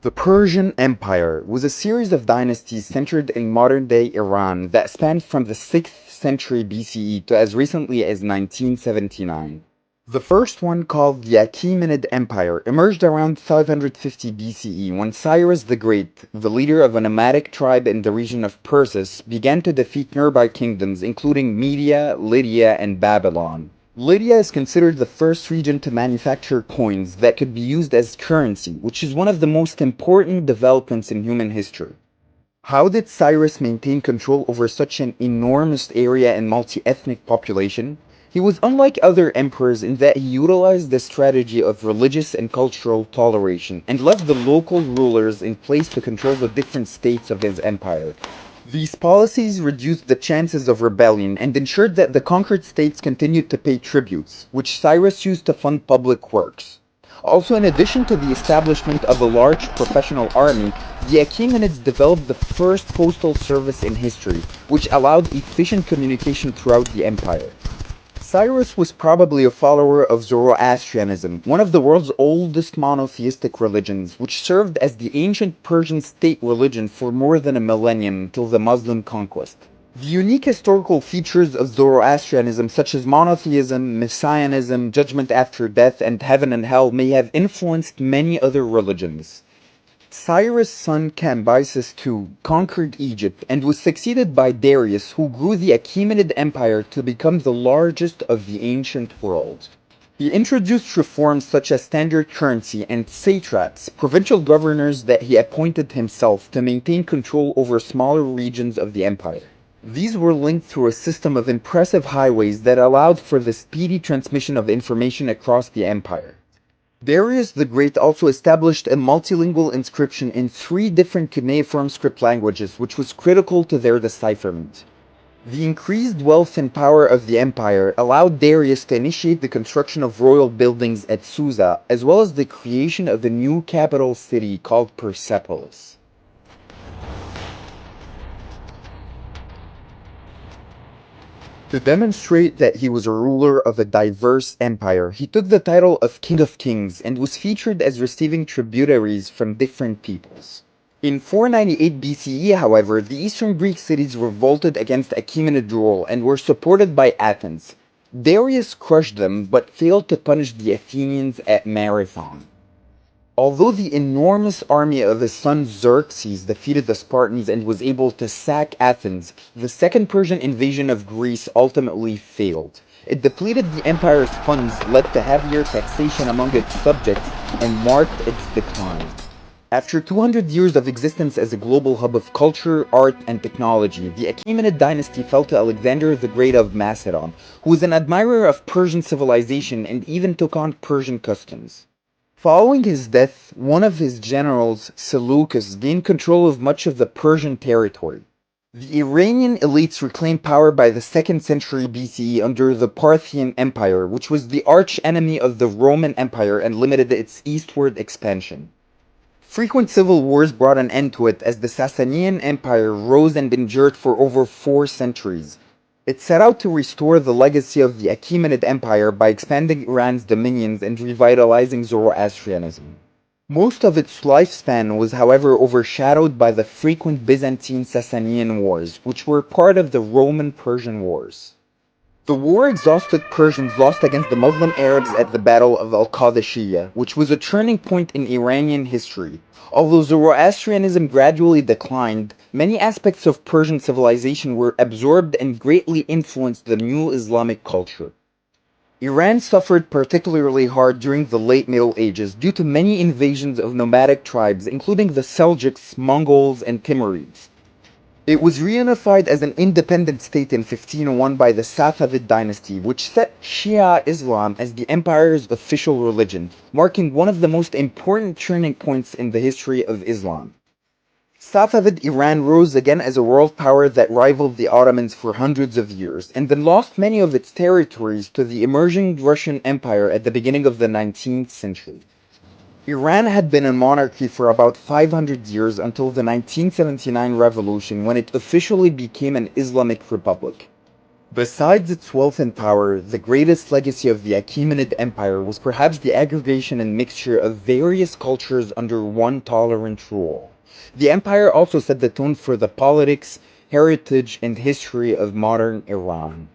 The Persian Empire was a series of dynasties centered in modern-day Iran that spanned from the 6th century BCE to as recently as 1979. The first one, called the Achaemenid Empire, emerged around 550 BCE when Cyrus the Great, the leader of a nomadic tribe in the region of Persis, began to defeat nearby kingdoms including Media, Lydia, and Babylon. Lydia is considered the first region to manufacture coins that could be used as currency, which is one of the most important developments in human history. How did Cyrus maintain control over such an enormous area and multi-ethnic population? He was unlike other emperors in that he utilized the strategy of religious and cultural toleration and left the local rulers in place to control the different states of his empire. These policies reduced the chances of rebellion and ensured that the conquered states continued to pay tributes, which Cyrus used to fund public works. Also, in addition to the establishment of a large professional army, the Achaemenids developed the first postal service in history, which allowed efficient communication throughout the empire. Cyrus was probably a follower of Zoroastrianism, one of the world's oldest monotheistic religions, which served as the ancient Persian state religion for more than a millennium till the Muslim conquest. The unique historical features of Zoroastrianism, such as monotheism, messianism, judgment after death, and heaven and hell, may have influenced many other religions. Cyrus' son Cambyses II conquered Egypt and was succeeded by Darius, who grew the Achaemenid Empire to become the largest of the ancient world. He introduced reforms such as standard currency and satraps, provincial governors that he appointed himself to maintain control over smaller regions of the empire. These were linked through a system of impressive highways that allowed for the speedy transmission of information across the empire. Darius the Great also established a multilingual inscription in 3 different cuneiform script languages, which was critical to their decipherment. The increased wealth and power of the empire allowed Darius to initiate the construction of royal buildings at Susa, as well as the creation of a new capital city called Persepolis. To demonstrate that he was a ruler of a diverse empire, he took the title of King of Kings and was featured as receiving tributaries from different peoples. In 498 BCE, however, the eastern Greek cities revolted against Achaemenid rule and were supported by Athens. Darius crushed them, but failed to punish the Athenians at Marathon. Although the enormous army of his son Xerxes defeated the Spartans and was able to sack Athens, the Second Persian invasion of Greece ultimately failed. It depleted the empire's funds, led to heavier taxation among its subjects, and marked its decline. After 200 years of existence as a global hub of culture, art, and technology, the Achaemenid dynasty fell to Alexander the Great of Macedon, who was an admirer of Persian civilization and even took on Persian customs. Following his death, one of his generals, Seleucus, gained control of much of the Persian territory. The Iranian elites reclaimed power by the 2nd century BCE under the Parthian Empire, which was the arch-enemy of the Roman Empire and limited its eastward expansion. Frequent civil wars brought an end to it as the Sasanian Empire rose and endured for over 4 centuries. It set out to restore the legacy of the Achaemenid Empire by expanding Iran's dominions and revitalizing Zoroastrianism. Most of its lifespan was, however, overshadowed by the frequent Byzantine-Sasanian wars, which were part of the Roman-Persian Wars. The war-exhausted Persians lost against the Muslim Arabs at the Battle of Al-Qadisiyah, which was a turning point in Iranian history. Although Zoroastrianism gradually declined, many aspects of Persian civilization were absorbed and greatly influenced the new Islamic culture. Iran suffered particularly hard during the late Middle Ages due to many invasions of nomadic tribes, including the Seljuks, Mongols, and Timurids. It was reunified as an independent state in 1501 by the Safavid dynasty, which set Shia Islam as the empire's official religion, marking one of the most important turning points in the history of Islam. Safavid Iran rose again as a world power that rivaled the Ottomans for hundreds of years, and then lost many of its territories to the emerging Russian Empire at the beginning of the 19th century. Iran had been a monarchy for about 500 years until the 1979 revolution, when it officially became an Islamic republic. Besides its wealth and power, the greatest legacy of the Achaemenid Empire was perhaps the aggregation and mixture of various cultures under one tolerant rule. The empire also set the tone for the politics, heritage, and history of modern Iran.